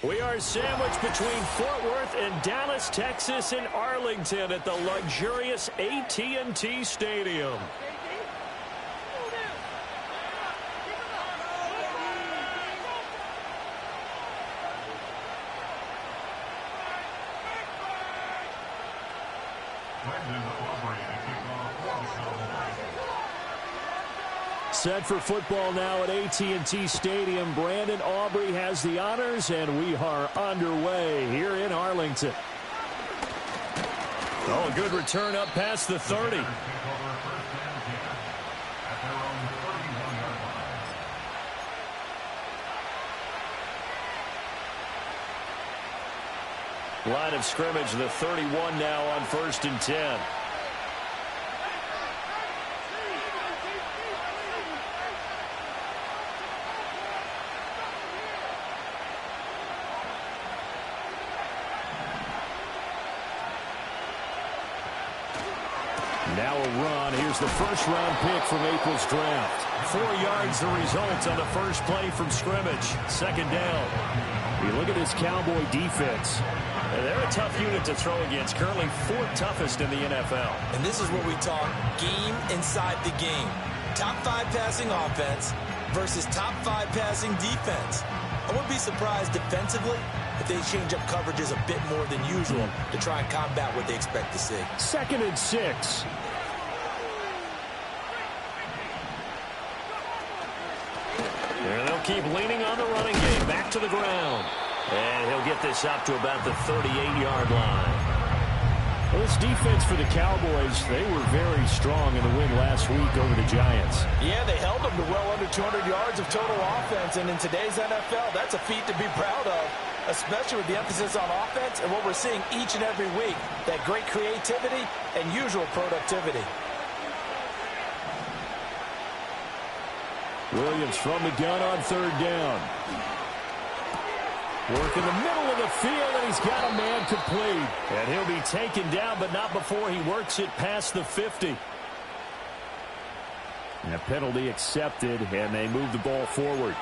We are sandwiched between Fort Worth and Dallas, Texas, and Arlington at the luxurious AT&T Stadium. Set for football now at AT&T Stadium. Brandon Aubrey has the honors, and we are underway here in Arlington. Oh, a good return up past the 30. Line of scrimmage, the 31 now on 1st and 10. Now a run. Here's the first-round pick from April's draft. 4 yards the result on the first play from scrimmage. Second down. You look at this Cowboy defense. They're a tough unit to throw against. Currently 4th toughest in the NFL. And this is what we talk game inside the game. Top 5 passing offense versus top 5 passing defense. I wouldn't be surprised defensively if they change up coverages a bit more than usual to try and combat what they expect to see. 2nd and 6. And they'll keep leaning on the running game. Back to the ground. And he'll get this up to about the 38-yard line. Well, this defense for the Cowboys, they were very strong in the win last week over the Giants. Yeah, they held them to well under 200 yards of total offense. And in today's NFL, that's a feat to be proud of, especially with the emphasis on offense and what we're seeing each and every week, that great creativity and usual productivity. Williams from the gun on 3rd down. Work in the middle of the field, and he's got a man complete. And he'll be taken down, but not before he works it past the 50. And a penalty accepted, and they move the ball forward.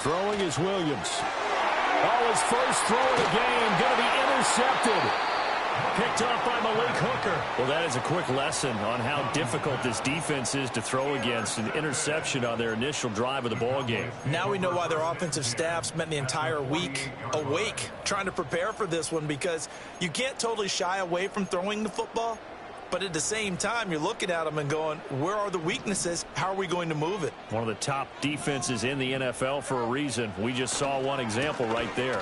Throwing is Williams. Oh, his first throw of the game going to be intercepted. Picked off by Malik Hooker. Well, that is a quick lesson on how difficult this defense is to throw against. An interception on their initial drive of the ball game. Now we know why their offensive staff spent the entire week awake trying to prepare for this one, because you can't totally shy away from throwing the football. But at the same time, you're looking at them and going, where are the weaknesses? How are we going to move it? One of the top defenses in the NFL for a reason. We just saw one example right there.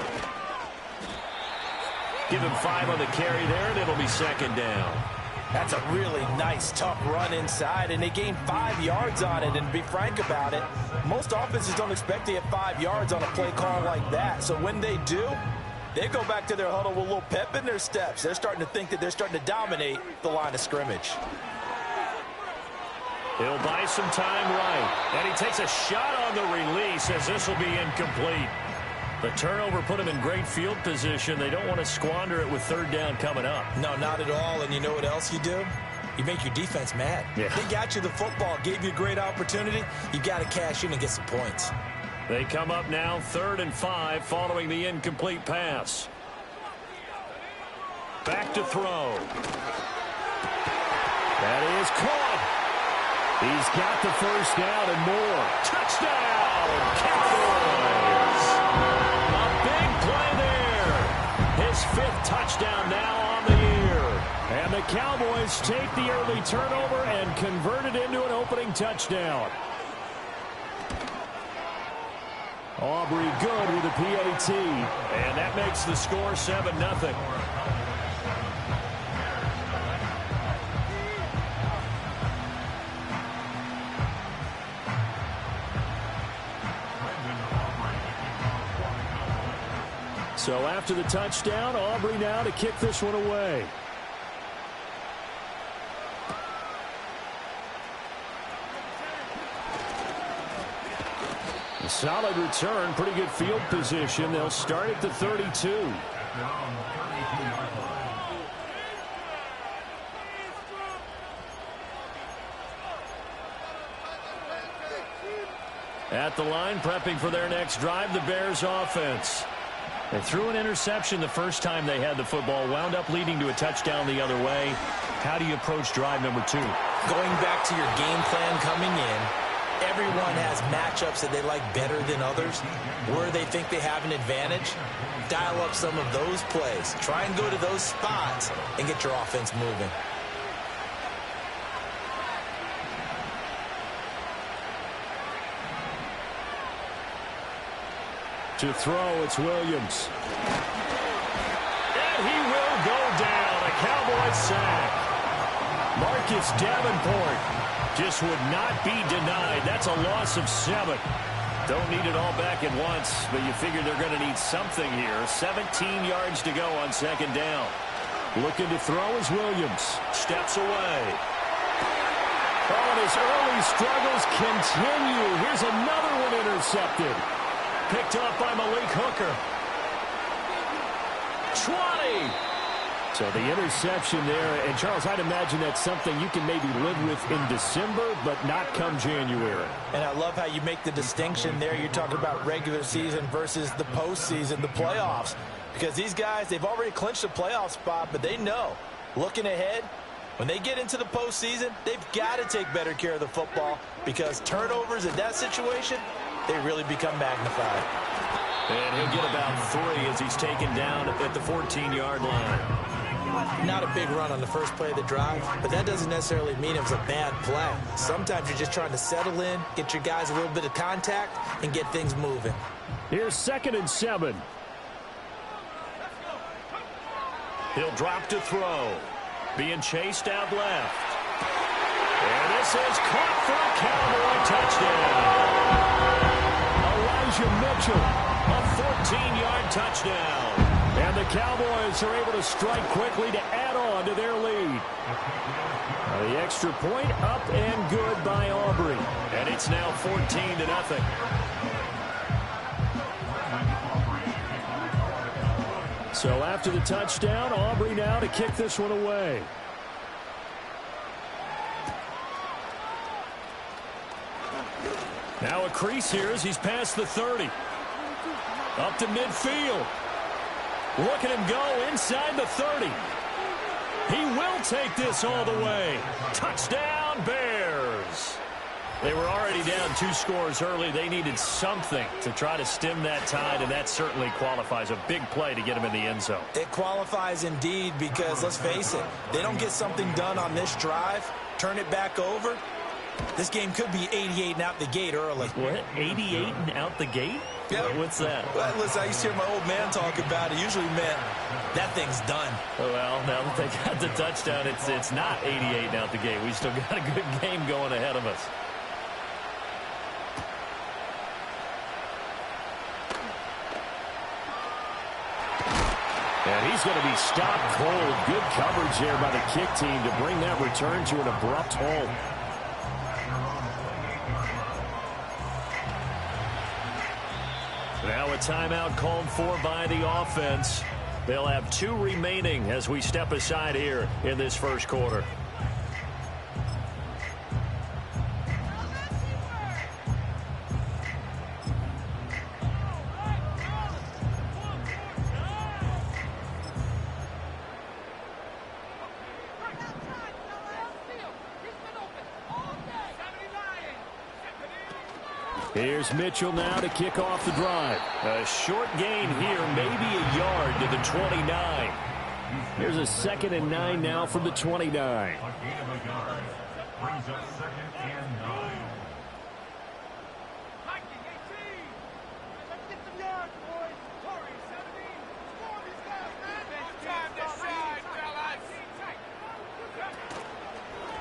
Give him 5 on the carry there, and it'll be 2nd down. That's a really nice, tough run inside, and they gained 5 yards on it. And to be frank about it, most offenses don't expect to get 5 yards on a play call like that. So when they do, they go back to their huddle with a little pep in their steps. They're starting to think that they're starting to dominate the line of scrimmage. He'll buy some time right. And he takes a shot on the release, as this will be incomplete. The turnover put him in great field position. They don't want to squander it with 3rd down coming up. No, not at all. And you know what else you do? You make your defense mad. Yeah. They got you the football, gave you a great opportunity. You got to cash in and get some points. They come up now 3rd and 5 following the incomplete pass. Back to throw. That is caught. He's got the first down and more. Touchdown, Cowboys. A big play there. His 5th touchdown now on the year. And the Cowboys take the early turnover and convert it into an opening touchdown. Aubrey good with a PAT. And that makes the score 7-0. So after the touchdown, Aubrey now to kick this one away. A solid return, pretty good field position. They'll start at the 32. At the line, prepping for their next drive, the Bears offense. They threw an interception the first time they had the football, wound up leading to a touchdown the other way. How do you approach drive number 2? Going back to your game plan coming in, everyone has matchups that they like better than others. Where they think they have an advantage, dial up some of those plays. Try and go to those spots and get your offense moving. To throw, it's Williams. And he will go down. A Cowboys sack. Marcus Davenport just would not be denied. That's a loss of 7. Don't need it all back at once, but you figure they're going to need something here. 17 yards to go on second down. Looking to throw is Williams. Steps away. Oh, and his early struggles continue. Here's another one intercepted. Picked up by Malik Hooker. 20. So the interception there. And, Charles, I'd imagine that's something you can maybe live with in December, but not come January. And I love how you make the distinction there. You're talking about regular season versus the postseason, the playoffs. Because these guys, they've already clinched a playoff spot, but they know, looking ahead, when they get into the postseason, they've got to take better care of the football because turnovers in that situation, they really become magnified. And he'll get about 3 as he's taken down at the 14-yard line. Not a big run on the first play of the drive, but that doesn't necessarily mean it was a bad play. Sometimes you're just trying to settle in, get your guys a little bit of contact, and get things moving. Here's 2nd and 7. He'll drop to throw. Being chased out left. And this is caught for a Cowboy touchdown. Elijah Mitchell, a 14-yard touchdown. And the Cowboys are able to strike quickly to add on to their lead. The extra point up and good by Aubrey. And it's now 14-0. So after the touchdown, Aubrey now to kick this one away. Now a crease here as he's past the 30. Up to midfield. Look at him go inside the 30. He will take this all the way. Touchdown, Bears. They were already down 2 scores early. They needed something to try to stem that tide, and that certainly qualifies. A big play to get them in the end zone. It qualifies indeed because, let's face it, they don't get something done on this drive, turn it back over, this game could be 88 and out the gate early. What? 88 and out the gate? Yeah. What's that? Well, listen, I used to hear my old man talk about it. Usually meant that thing's done. Well, now that they got the touchdown, it's not 88 and out the gate. We still got a good game going ahead of us. And he's going to be stopped cold. Good coverage there by the kick team to bring that return to an abrupt halt. Now a timeout called for by the offense. They'll have 2 remaining as we step aside here in this first quarter. Here's Mitchell now to kick off the drive. A short gain here, maybe a yard to the 29. Here's a 2nd and 9 now from the 29. A gain of a yard brings up 2nd and 9.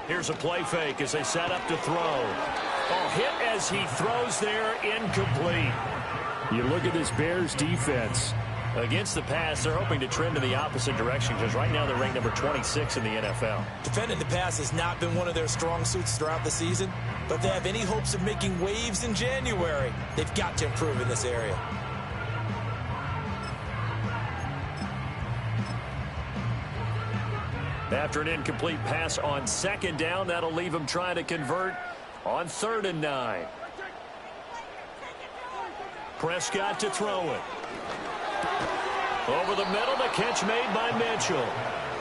Here's a play fake as they set up to throw. Oh, hit as he throws there, incomplete. You look at this Bears defense. Against the pass, they're hoping to trend in the opposite direction because right now they're ranked number 26 in the NFL. Defending the pass has not been one of their strong suits throughout the season, but if they have any hopes of making waves in January, they've got to improve in this area. After an incomplete pass on second down, that'll leave them trying to convert on 3rd and 9. Prescott to throw it. Over the middle, the catch made by Mitchell.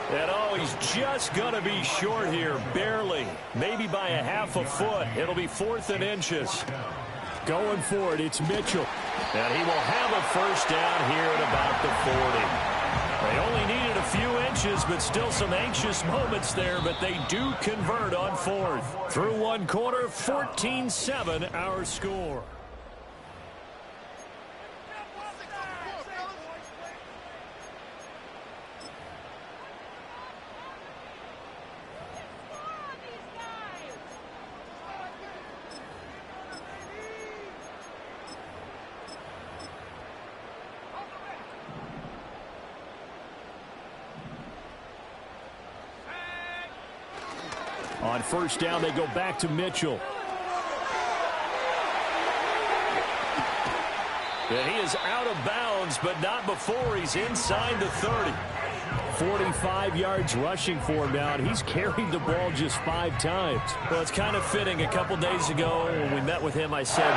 And oh, he's just going to be short here, barely. Maybe by a half a foot. It'll be 4th and inches. Going for it, it's Mitchell. And he will have a first down here at about the 40. They only needed a few inches, but still some anxious moments there, but they do convert on 4th. Through one quarter, 14-7 our score. On first down, they go back to Mitchell. And he is out of bounds, but not before he's inside the 30. 45 yards rushing for him now, and he's carried the ball just 5 times. Well, it's kind of fitting. A couple days ago when we met with him, I said,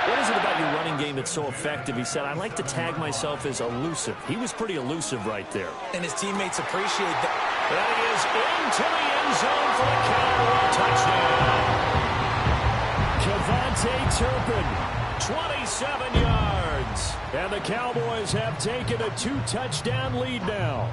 what is it about your running game that's so effective? He said, I like to tag myself as elusive. He was pretty elusive right there. And his teammates appreciate that. That is into the end zone for the Cowboy touchdown. Kevontae Turpin, 27 yards. And the Cowboys have taken a 2-touchdown lead now.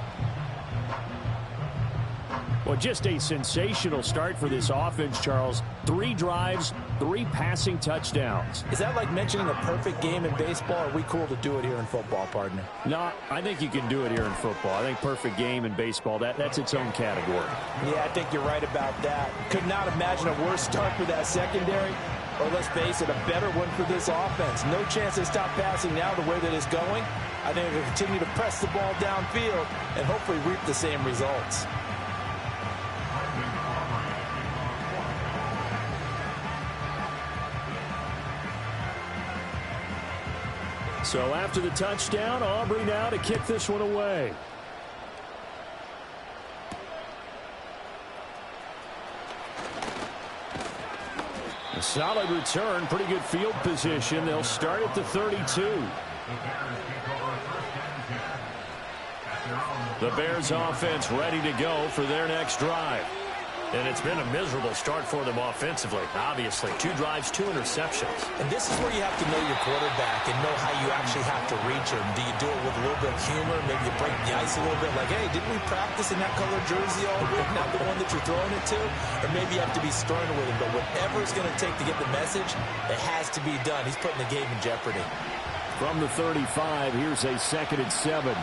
Well, just a sensational start for this offense, Charles. 3 drives, 3 passing touchdowns. Is that like mentioning a perfect game in baseball, or are we cool to do it here in football, partner? No, I think you can do it here in football. I think perfect game in baseball, that's its own category. Yeah, I think you're right about that. Could not imagine a worse start for that secondary, or let's face it, a better one for this offense. No chance to stop passing now the way that it's going. I think they'll continue to press the ball downfield and hopefully reap the same results. So after the touchdown, Aubrey now to kick this one away. A solid return, pretty good field position. They'll start at the 32. The Bears offense ready to go for their next drive. And it's been a miserable start for them offensively, obviously. 2 drives, 2 interceptions. And this is where you have to know your quarterback and know how you actually have to reach him. Do you do it with a little bit of humor? Maybe you break the ice a little bit like, hey, didn't we practice in that color jersey all week? Not the one that you're throwing it to? Or maybe you have to be stern with him. But whatever it's going to take to get the message, it has to be done. He's putting the game in jeopardy. From the 35, here's a 2nd and 7.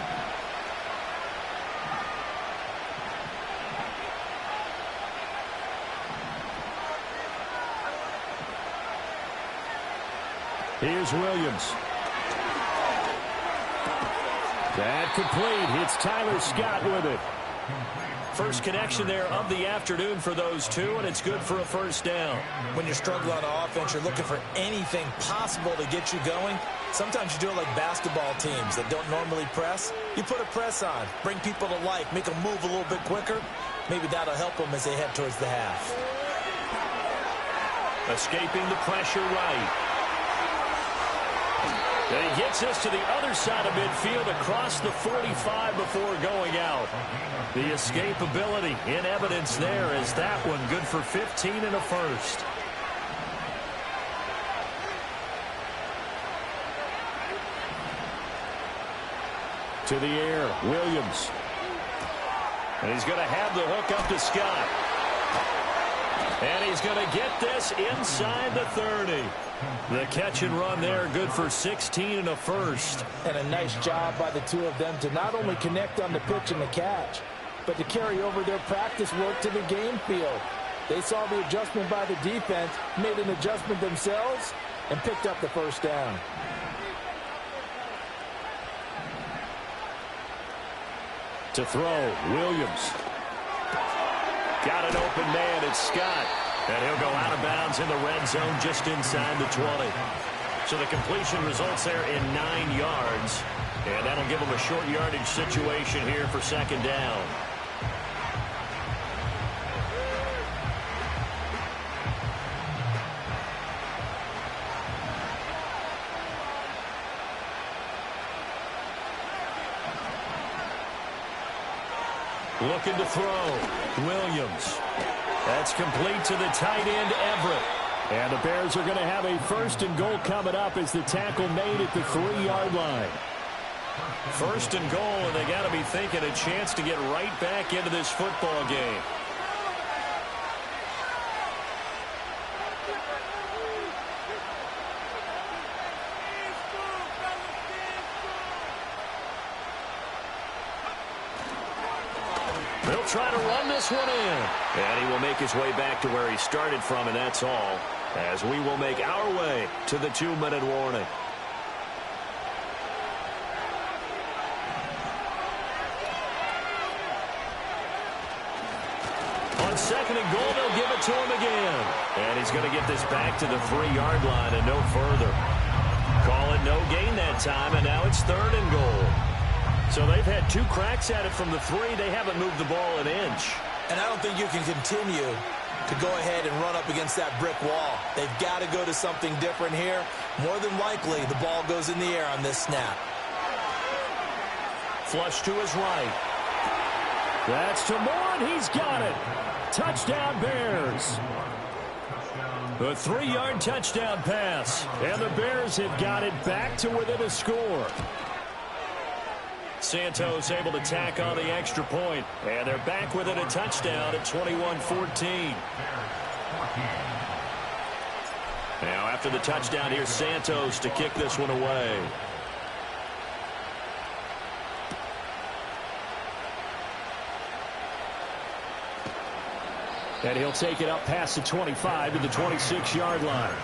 Here's Williams. That complete. It's Tyler Scott with it. First connection there of the afternoon for those two, and it's good for a first down. When you're struggling on offense, you're looking for anything possible to get you going. Sometimes you do it like basketball teams that don't normally press. You put a press on, bring people to life, make them move a little bit quicker. Maybe that'll help them as they head towards the half. Escaping the pressure right. And he gets us to the other side of midfield across the 45 before going out. The escapability in evidence there as that one good for 15 and a first. To the air, Williams. And he's going to have the hook up to Scott. And he's going to get this inside the 30. The catch and run there, good for 16 and a first. And a nice job by the two of them to not only connect on the pitch and the catch, but to carry over their practice work to the game field. They saw the adjustment by the defense, made an adjustment themselves, and picked up the first down. To throw, Williams. Got an open man, it's Scott. And he'll go out of bounds in the red zone just inside the 20. So the completion results there in 9 yards. And that'll give them a short yardage situation here for second down. Looking to throw. Williams. That's complete to the tight end, Everett. And the Bears are going to have a 1st and goal coming up as the tackle made at the 3-yard line. 1st and goal, and they got to be thinking a chance to get right back into this football game. They'll try to run this one in. And he will make his way back to where he started from, and that's all. As we will make our way to the 2-minute warning. On 2nd and goal, they'll give it to him again. And he's going to get this back to the 3-yard line and no further. Call it no gain that time, and now it's 3rd and goal. So they've had 2 cracks at it from the 3. They haven't moved the ball an inch. And I don't think you can continue to go ahead and run up against that brick wall. They've got to go to something different here. More than likely, the ball goes in the air on this snap. Flush to his right. That's to Moore, and he's got it. Touchdown, Bears. A 3-yard touchdown pass. And the Bears have got it back to within a score. Santos able to tack on the extra point. And they're back within a touchdown at 21-14. Now after the touchdown, here's Santos to kick this one away. And he'll take it up past the 25 to the 26-yard line.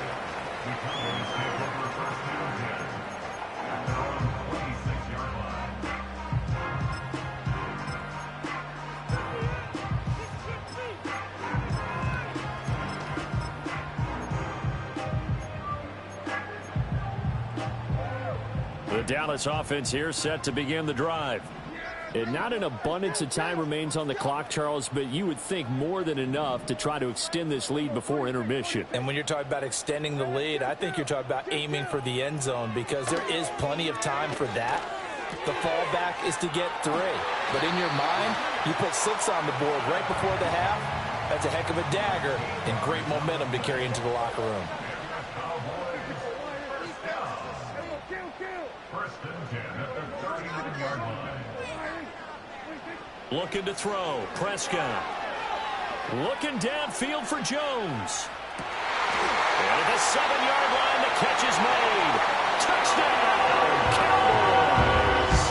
The Dallas offense here set to begin the drive. And not an abundance of time remains on the clock, Charles, but you would think more than enough to try to extend this lead before intermission. And when you're talking about extending the lead, I think you're talking about aiming for the end zone because there is plenty of time for that. The fallback is to get 3. But in your mind, you put 6 on the board right before the half. That's a heck of a dagger and great momentum to carry into the locker room. Looking to throw. Prescott. Looking downfield for Jones. And at the 7-yard line, the catch is made. Touchdown, Cowboys!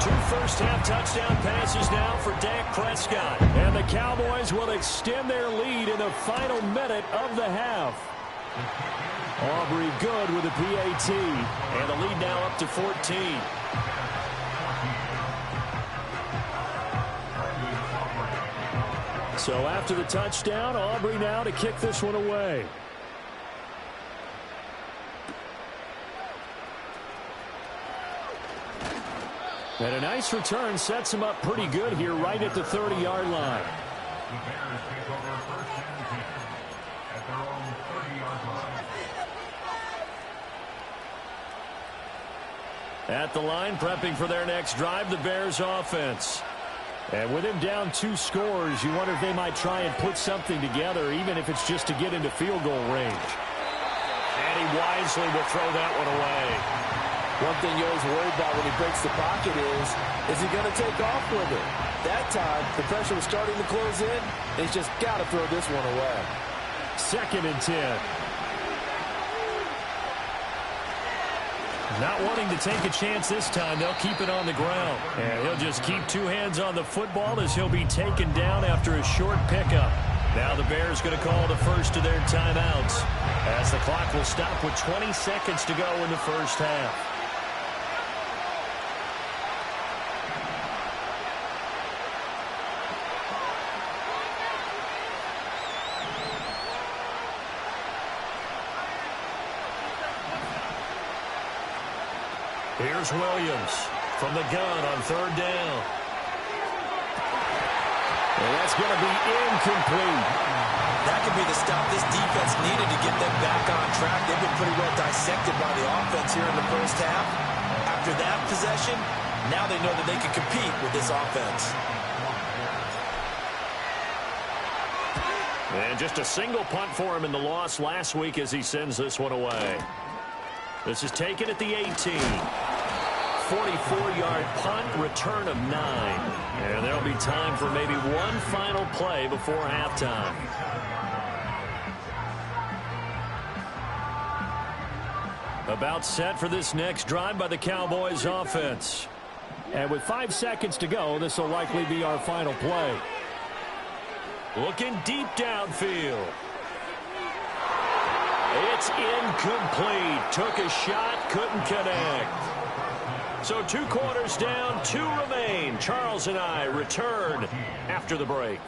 2 first-half touchdown passes now for Dak Prescott. And the Cowboys will extend their lead in the final minute of the half. Aubrey good with a PAT. And the lead now up to 14. So after the touchdown, Aubrey now to kick this one away. And a nice return sets him up pretty good here right at the 30-yard line. The Bears take over 1st and 10 at their own 30-yard line. At the line, prepping for their next drive, the Bears offense. And with him down 2 scores, you wonder if they might try and put something together, even if it's just to get into field goal range. And he wisely will throw that one away. One thing you always worry about when he breaks the pocket is he going to take off with it? That time, the pressure was starting to close in. He's just got to throw this one away. 2nd and 10. Not wanting to take a chance this time, they'll keep it on the ground. And he'll just keep 2 hands on the football as he'll be taken down after a short pickup. Now the Bears going to call the first of their timeouts as the clock will stop with 20 seconds to go in the first half. Here's Williams from the gun on third down. And that's going to be incomplete. That could be the stop this defense needed to get them back on track. They've been pretty well dissected by the offense here in the first half. After that possession, now they know that they can compete with this offense. And just a single punt for him in the loss last week as he sends this one away. This is taken at the 18. 44-yard punt, return of 9. And there'll be time for maybe one final play before halftime. About set for this next drive by the Cowboys offense. And with 5 seconds to go, this will likely be our final play. Looking deep downfield. It's incomplete. Took a shot, couldn't connect. So 2 quarters down, 2 remain. Charles and I return after the break.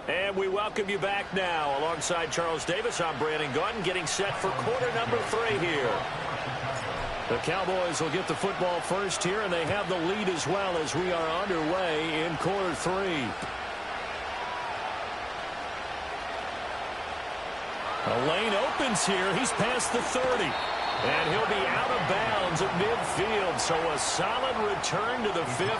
And we welcome you back now. Alongside Charles Davis, I'm Brandon Gaudin, getting set for quarter number 3 here. The Cowboys will get the football first here, and they have the lead as well as we are underway in quarter 3. A lane opens here. He's past the 30. And he'll be out of bounds at midfield, so a solid return to the 50.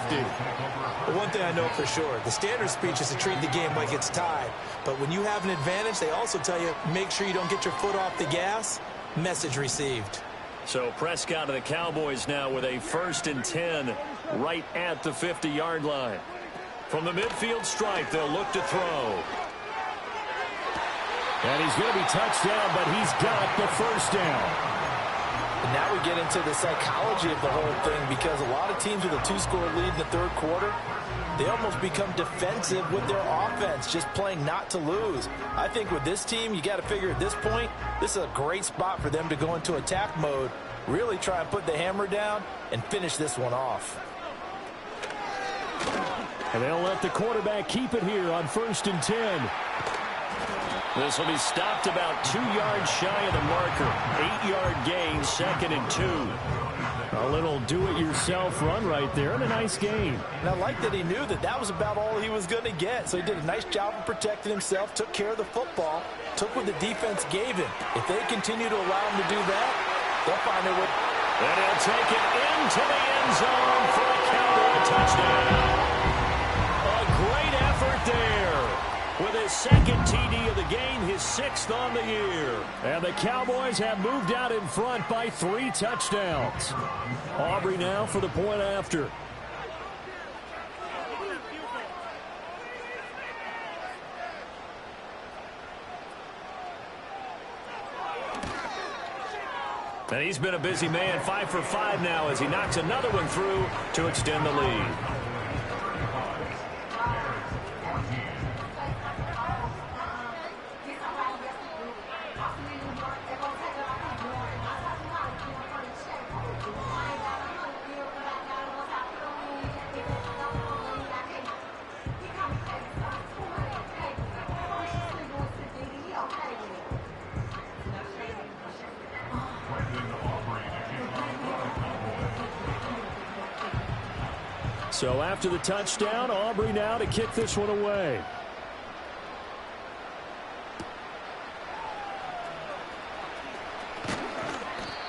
But one thing I know for sure, the standard speech is to treat the game like it's tied. But when you have an advantage, they also tell you, make sure you don't get your foot off the gas. Message received. So Prescott and the Cowboys now with a 1st and 10 right at the 50-yard line. From the midfield stripe, they'll look to throw. And he's going to be touched down, but he's got the first down. And now we get into the psychology of the whole thing, because a lot of teams with a 2-score lead in the third quarter, they almost become defensive with their offense, just playing not to lose. I think with this team, you got to figure at this point, this is a great spot for them to go into attack mode, really try and put the hammer down and finish this one off. And they'll let the quarterback keep it here on 1st and 10. This will be stopped about 2 yards shy of the marker. 8-yard gain, 2nd and 2. A little do-it-yourself run right there, and a nice gain. And I like that he knew that that was about all he was going to get. So he did a nice job of protecting himself, took care of the football, took what the defense gave him. If they continue to allow him to do that, they'll find a way. And he'll take it into the end zone for a Cowboy touchdown. A great effort there. With his 2nd TD of the game, his 6th on the year. And the Cowboys have moved out in front by 3 touchdowns. Aubrey now for the point after. And he's been a busy man, 5 for 5 now as he knocks another one through to extend the lead. So after the touchdown, Aubrey now to kick this one away.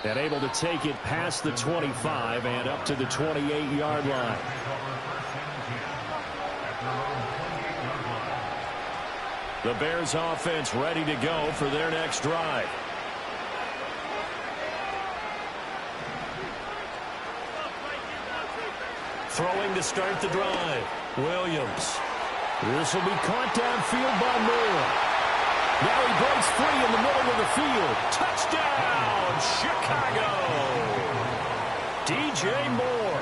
And able to take it past the 25 and up to the 28-yard line. The Bears offense ready to go for their next drive. Throwing to start the drive. Williams. This will be caught downfield by Moore. Now he breaks free in the middle of the field. Touchdown, Chicago. DJ Moore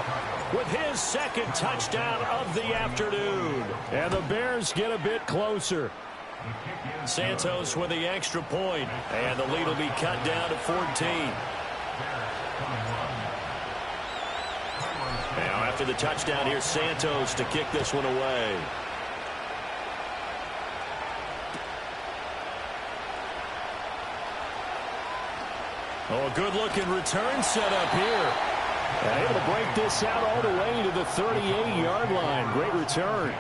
with his 2nd touchdown of the afternoon. And the Bears get a bit closer. Santos with the extra point. And the lead will be cut down to 14. Now after the touchdown, here's Santos to kick this one away. Oh, a good-looking return set up here. And able to break this out all the way to the 38-yard line. Great return.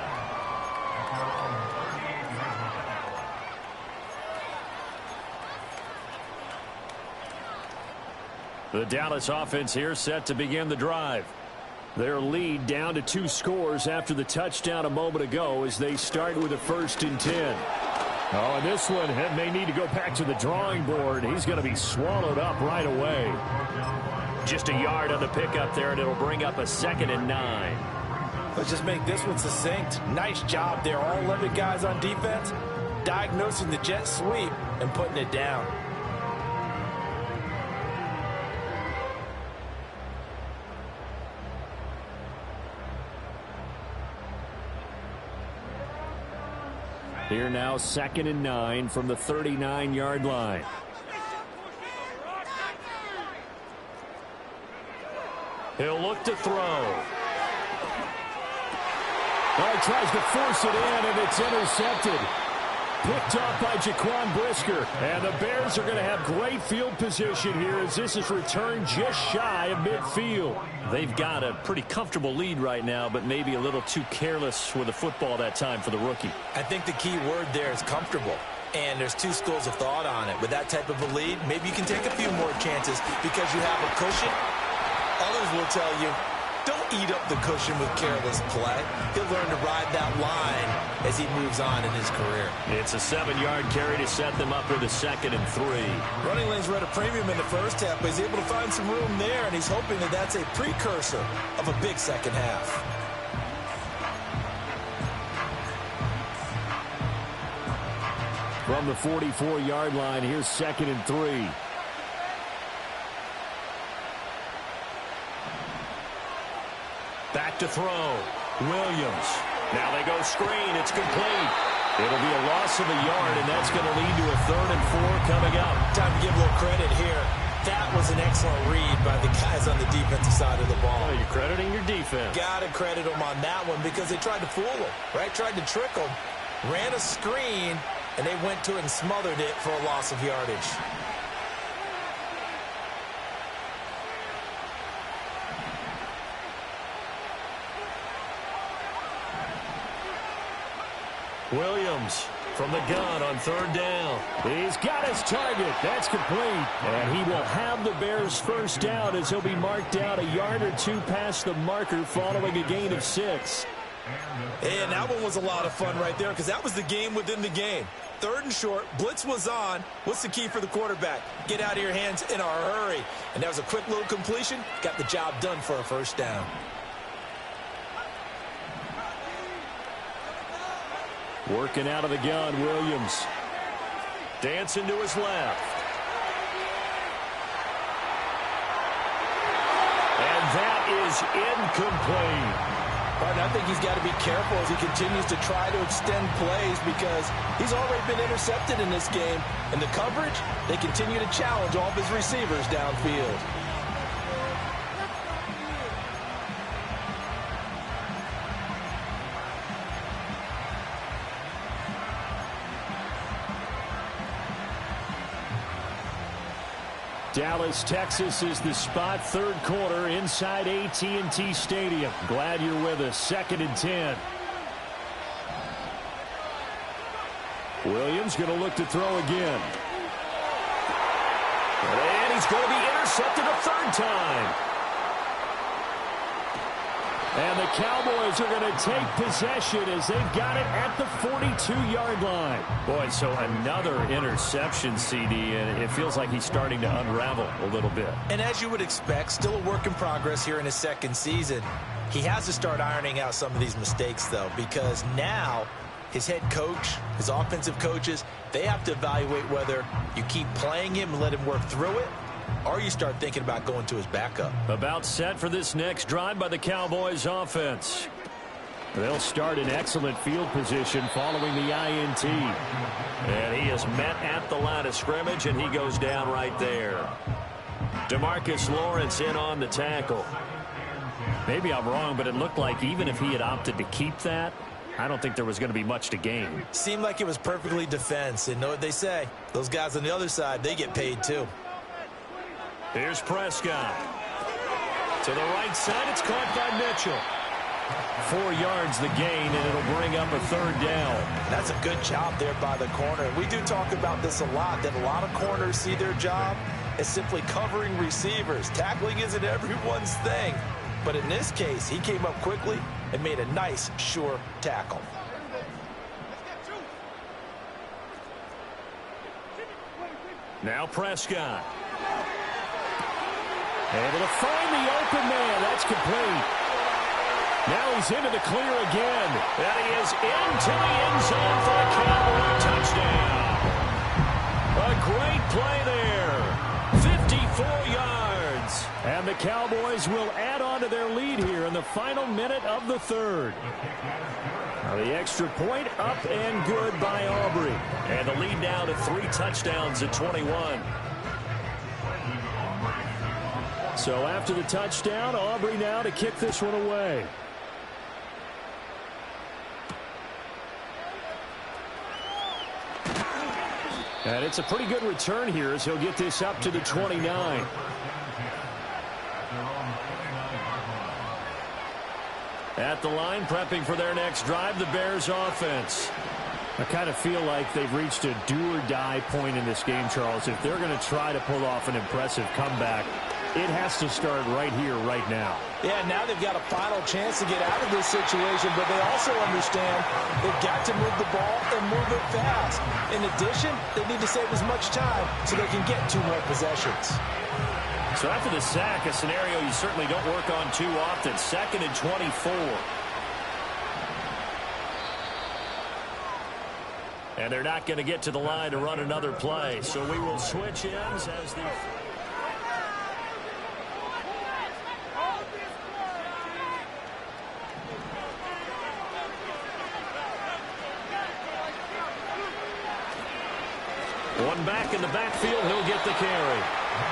The Dallas offense here set to begin the drive. Their lead down to 2 scores after the touchdown a moment ago as they start with a 1st and 10. Oh, and this one may need to go back to the drawing board. He's going to be swallowed up right away. Just a yard on the pickup there, and it'll bring up a 2nd and 9. Let's just make this one succinct. Nice job there, all 11 guys on defense, diagnosing the jet sweep and putting it down. Here now, 2nd and 9 from the 39-yard line. He'll look to throw. Oh, he tries to force it in, and it's intercepted. Picked off by Jaquan Brisker. And the Bears are going to have great field position here as this is returned just shy of midfield. They've got a pretty comfortable lead right now, but maybe a little too careless with the football that time for the rookie. I think the key word there is comfortable. And there's 2 schools of thought on it. With that type of a lead, maybe you can take a few more chances because you have a cushion. Others will tell you, don't eat up the cushion with careless play. He'll learn to ride that line as he moves on in his career. It's a 7-yard carry to set them up with a 2nd and 3. Running lanes were at a premium in the first half, but he's able to find some room there, and he's hoping that that's a precursor of a big second half. From the 44-yard line, here's 2nd and 3. Back to throw. Williams. Now they go screen. It's complete. It'll be a loss of a yard, and that's going to lead to a 3rd and 4 coming up. Time to give a little credit here. That was an excellent read by the guys on the defensive side of the ball. Oh, you're crediting your defense. Got to credit them on that one because they tried to fool them, right? Tried to trick them. Ran a screen, and they went to it and smothered it for a loss of yardage. Williams from the gun on 3rd down. He's got his target. That's complete. And he will have the Bears' 1st down as he'll be marked out a yard or 2 past the marker following a gain of 6. And that one was a lot of fun right there because that was the game within the game. 3rd and short. Blitz was on. What's the key for the quarterback? Get out of your hands in a hurry. And that was a quick little completion. Got the job done for a 1st down. Working out of the gun, Williams. Dancing to his left. And that is incomplete. But I think he's got to be careful as he continues to try to extend plays because he's already been intercepted in this game. And the coverage, they continue to challenge all of his receivers downfield. Dallas, Texas is the spot. 3rd quarter inside AT&T Stadium. Glad you're with us. 2nd and 10. Williams going to look to throw again. And he's going to be intercepted a 3rd time. And the Cowboys are going to take possession as they've got it at the 42-yard line. Boy, so another interception, CD, and it feels like he's starting to unravel a little bit. And as you would expect, still a work in progress here in his 2nd season. He has to start ironing out some of these mistakes, though, because now his head coach, his offensive coaches, they have to evaluate whether you keep playing him and let him work through it, or you start thinking about going to his backup. About set for this next drive by the Cowboys offense. They'll start in excellent field position following the INT. And he is met at the line of scrimmage, and he goes down right there. DeMarcus Lawrence in on the tackle. Maybe I'm wrong, but it looked like even if he had opted to keep that, I don't think there was going to be much to gain. Seemed like it was perfectly defense. And know what they say? Those guys on the other side, they get paid too. Here's Prescott. To the right side, it's caught by Mitchell. 4 yards the gain, and it'll bring up a third down. That's a good job there by the corner. We do talk about this a lot, that a lot of corners see their job as simply covering receivers. Tackling isn't everyone's thing. But in this case, he came up quickly and made a nice, sure tackle. Now Prescott. Able to find the open man. That's complete. Now he's into the clear again. And he is into the end zone for a Cowboy touchdown. A great play there. 54 yards. And the Cowboys will add on to their lead here in the final minute of the third. Now the extra point up and good by Aubrey. And the lead now to 3 touchdowns at 21. So after the touchdown, Aubrey now to kick this one away. And it's a pretty good return here as he'll get this up to the 29. At the line, prepping for their next drive, the Bears offense. I kind of feel like they've reached a do-or-die point in this game, Charles. If they're going to try to pull off an impressive comeback, it has to start right here, right now. Yeah, now they've got a final chance to get out of this situation, but they also understand they've got to move the ball and move it fast. In addition, they need to save as much time so they can get 2 more possessions. So after the sack, a scenario you certainly don't work on too often. 2nd and 24. And they're not going to get to the line to run another play. So we will switch ends as the... One back in the backfield, he'll get the carry.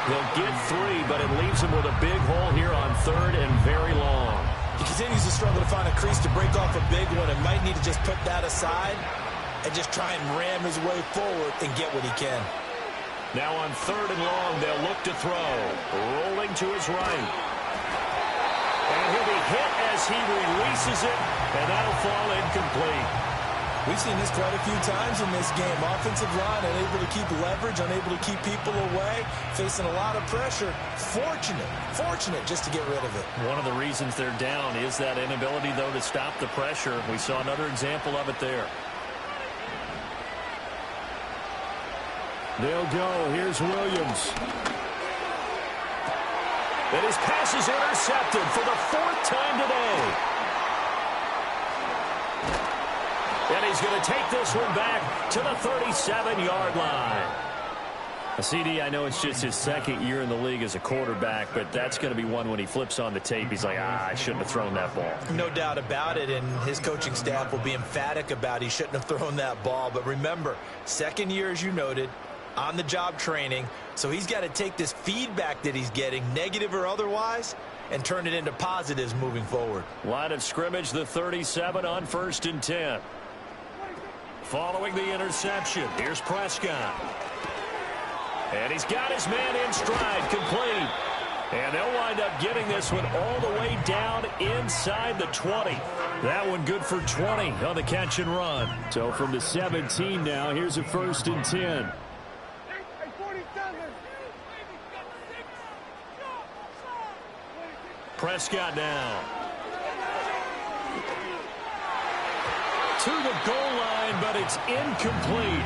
He'll get 3, but it leaves him with a big hole here on 3rd and very long. He continues to struggle to find a crease to break off a big one and might need to just put that aside and just try and ram his way forward and get what he can. Now on 3rd and long, they'll look to throw. Rolling to his right. And he'll be hit as he releases it, and that'll fall incomplete. We've seen this quite a few times in this game. Offensive line unable to keep leverage, unable to keep people away, facing a lot of pressure. Fortunate just to get rid of it. One of the reasons they're down is that inability, though, to stop the pressure. We saw another example of it there. They'll go. Here's Williams. And his pass is intercepted for the 4th time today. And he's going to take this one back to the 37-yard line. CD, I know it's just his 2nd year in the league as a quarterback, but that's going to be one when he flips on the tape. He's like, I shouldn't have thrown that ball. No doubt about it, and his coaching staff will be emphatic about he shouldn't have thrown that ball. But remember, 2nd year, as you noted, on-the-job training, so he's got to take this feedback that he's getting, negative or otherwise, and turn it into positives moving forward. Line of scrimmage, the 37 on 1st and 10. Following the interception, here's Prescott. And he's got his man in stride, complete. And they'll wind up getting this one all the way down inside the 20. That one good for 20 on the catch and run. So from the 17 now, here's a 1st and 10. Prescott now. To the goal line, but it's incomplete.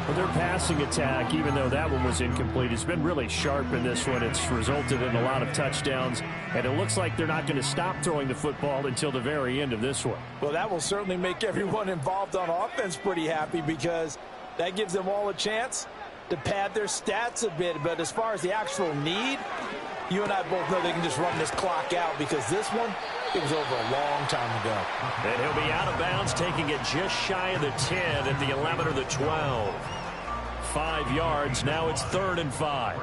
Well, their passing attack, even though that one was incomplete, has been really sharp in this one. It's resulted in a lot of touchdowns, and it looks like they're not going to stop throwing the football until the very end of this one. Well, that will certainly make everyone involved on offense pretty happy because that gives them all a chance to pad their stats a bit. But as far as the actual need, you and I both know they can just run this clock out because this one, it was over a long time ago. And he'll be out of bounds, taking it just shy of the 10 at the 11 or the 12. 5 yards. Now it's 3rd and 5.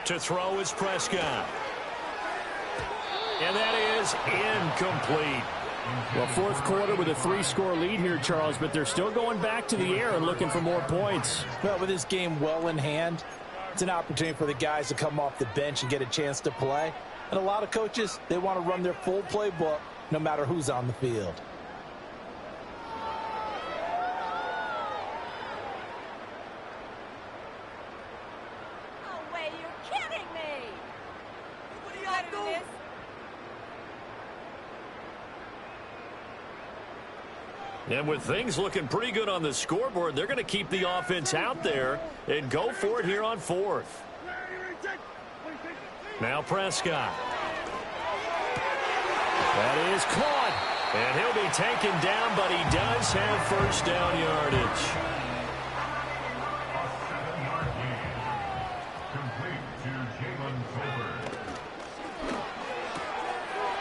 To throw is Prescott. And that is incomplete. Well, fourth quarter with a 3-score lead here, Charles, but they're still going back to the air and looking for more points. Well, with this game well in hand, it's an opportunity for the guys to come off the bench and get a chance to play. And a lot of coaches, they want to run their full playbook no matter who's on the field. Oh, wait, you're kidding me! What are y'all doing? And with things looking pretty good on the scoreboard, they're going to keep the offense out there and go for it here on fourth. Now Prescott. That is caught. And he'll be taken down, but he does have first down yardage.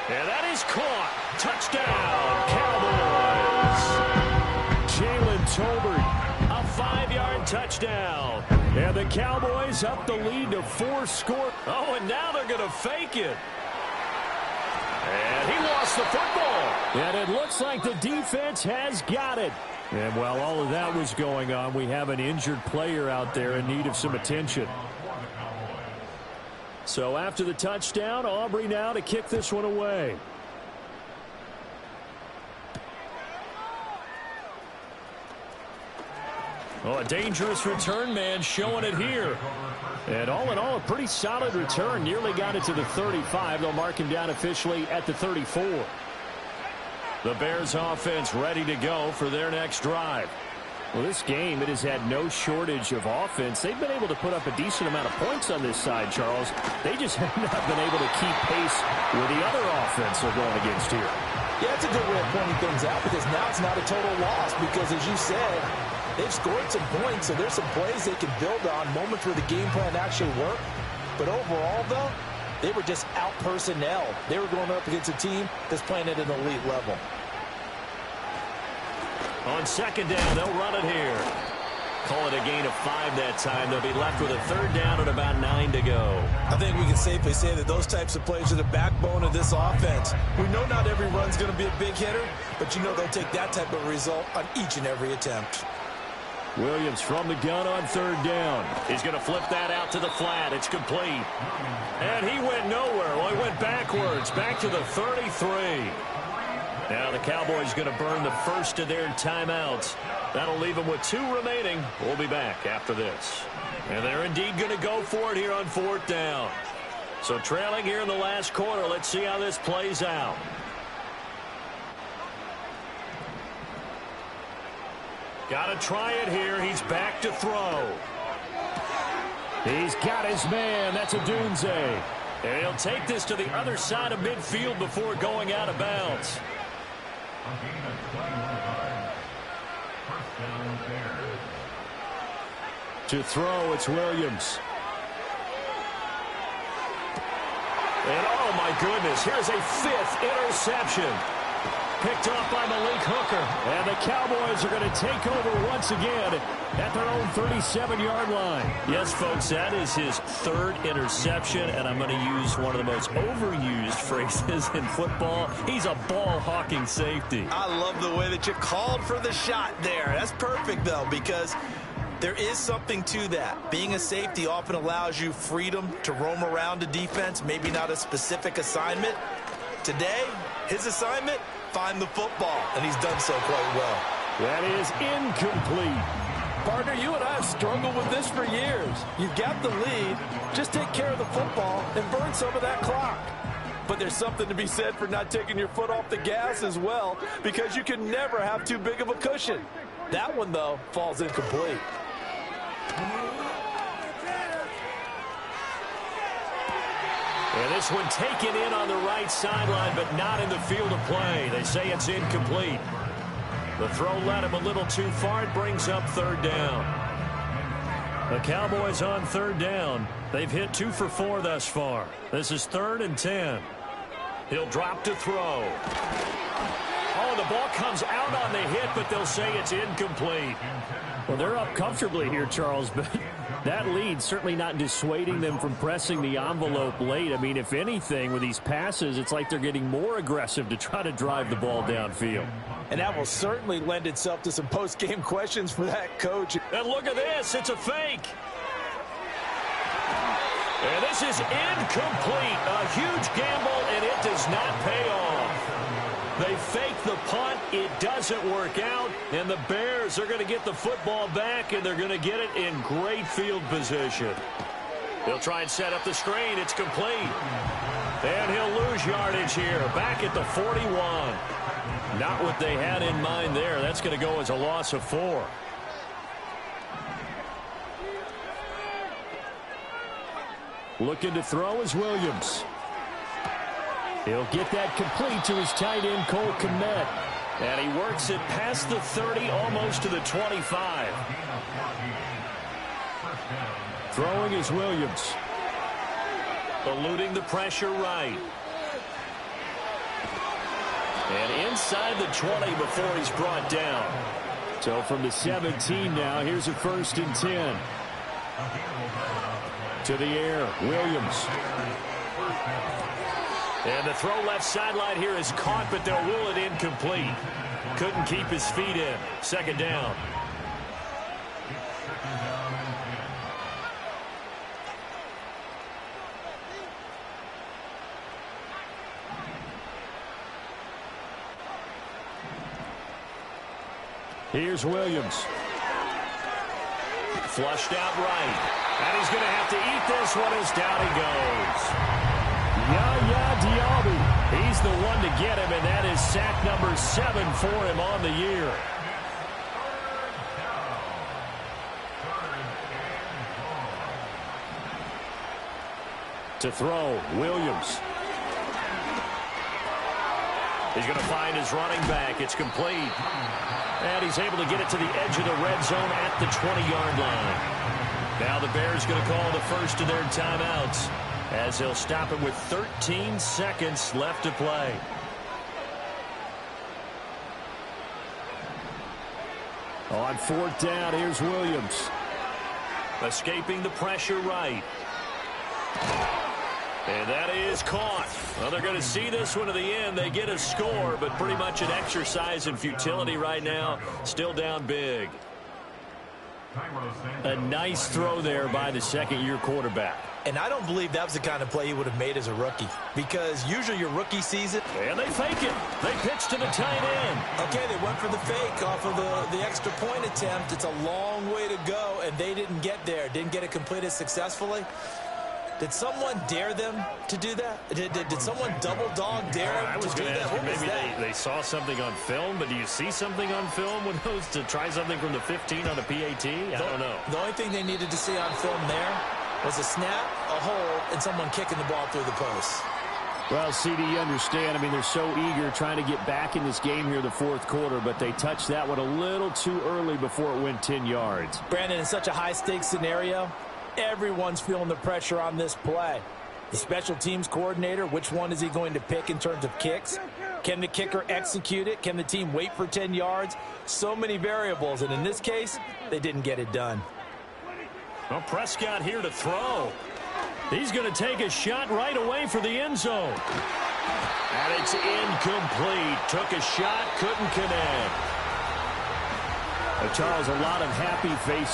And that is caught. Touchdown, Cowboys. Jalen Tolbert, a 5-yard touchdown. And the Cowboys up the lead to 4 score. Oh, and now they're going to fake it. And he lost the football. And it looks like the defense has got it. And while all of that was going on, we have an injured player out there in need of some attention. So after the touchdown, Aubrey now to kick this one away. Oh, a dangerous return man showing it here. And all in all, a pretty solid return. Nearly got it to the 35. They'll mark him down officially at the 34. The Bears offense ready to go for their next drive. Well, this game, it has had no shortage of offense. They've been able to put up a decent amount of points on this side, Charles. They just have not been able to keep pace with the other offense they're going against here. Yeah, it's a good way of pointing things out because now it's not a total loss because, as you said, they've scored some points, so there's some plays they can build on, moments where the game plan actually worked. But overall, though, they were just out-personnel. They were going up against a team that's playing at an elite level. On second down, they'll run it here. Call it a gain of 5 that time. They'll be left with a third down and about 9 to go. I think we can safely say that those types of plays are the backbone of this offense. We know not every run's going to be a big hitter, but you know they'll take that type of result on each and every attempt. Williams from the gun on third down. He's going to flip that out to the flat. It's complete. And he went nowhere. Well, he went backwards, back to the 33. Now the Cowboys going to burn the first of their timeouts. That'll leave them with 2 remaining. We'll be back after this. And they're indeed going to go for it here on fourth down. So trailing here in the last quarter. Let's see how this plays out. Got to try it here. He's back to throw. He's got his man. That's Odunze. And he'll take this to the other side of midfield before going out of bounds. To throw, it's Williams. And oh my goodness, here's a 5th interception. Picked off by Malik Hooker. And the Cowboys are going to take over once again at their own 37-yard line. Yes, folks, that is his 3rd interception, and I'm going to use one of the most overused phrases in football. He's a ball-hawking safety. I love the way that you called for the shot there. That's perfect, though, because there is something to that. Being a safety often allows you freedom to roam around a defense, maybe not a specific assignment. Today, his assignment, find the football, and he's done so quite well. That is incomplete. Partner, you and I have struggled with this for years. You've got the lead. Just take care of the football and burn some of that clock. But there's something to be said for not taking your foot off the gas as well, because you can never have too big of a cushion. That one, though, falls incomplete. And this one taken in on the right sideline, but not in the field of play. They say it's incomplete. The throw led him a little too far. It brings up third down. The Cowboys on third down. They've hit 2 for 4 thus far. This is 3rd and 10. He'll drop to throw. Oh, the ball comes out on the hit, but they'll say it's incomplete. Well, they're up comfortably here, Charles, but that lead certainly not dissuading them from pressing the envelope late. I mean, if anything, with these passes, it's like they're getting more aggressive to try to drive the ball downfield. And that will certainly lend itself to some post-game questions for that coach. And look at this. It's a fake. And this is incomplete. A huge gamble, and it does not pay off. They fake the punt. It doesn't work out. And the Bears are going to get the football back, and they're going to get it in great field position. They'll try and set up the screen. It's complete. And he'll lose yardage here. Back at the 41. Not what they had in mind there. That's going to go as a loss of 4. Looking to throw is Williams. He'll get that complete to his tight end, Cole Kmet. And he works it past the 30, almost to the 25. Throwing is Williams. Eluding the pressure right. And inside the 20 before he's brought down. So from the 17 now, here's a 1st and 10. To the air, Williams. And the throw left sideline here is caught, but they'll rule it incomplete. Couldn't keep his feet in. 2nd down. Here's Williams. Flushed out right. And he's going to have to eat this one as down he goes. Yaya Diaby. He's the one to get him, and that is sack number 7 for him on the year. To throw, Williams. He's going to find his running back. It's complete. And he's able to get it to the edge of the red zone at the 20-yard line. Now the Bears going to call the first of their timeouts, as they'll stop it with 13 seconds left to play. On 4th down, here's Williams. Escaping the pressure right. And that is caught. Well, they're going to see this one to the end. They get a score, but pretty much an exercise in futility right now. Still down big. A nice throw there by the 2nd-year quarterback. And I don't believe that was the kind of play he would have made as a rookie. Because usually your rookie season... And they fake it. They pitch to the tight end. Okay, they went for the fake off of the extra point attempt. It's a long way to go, and they didn't get there. Didn't get it completed successfully. Did someone dare them to do that? Did someone double dog dare them to do that? What was that? They saw something on film, but do you see something on film with those to try something from the 15 on a PAT? I don't know. The only thing they needed to see on film there was a snap, a hold, and someone kicking the ball through the post. Well, CD, you understand. I mean, they're so eager trying to get back in this game here the 4th quarter, but they touched that one a little too early before it went 10 yards. Brandon, in such a high-stakes scenario, everyone's feeling the pressure on this play. The special teams coordinator, which one is he going to pick in terms of kicks? Can the kicker execute it? Can the team wait for 10 yards? So many variables, and in this case, they didn't get it done. Well, Prescott here to throw. He's going to take a shot right away for the end zone. And it's incomplete. Took a shot, couldn't connect. Charles, a lot of happy faces.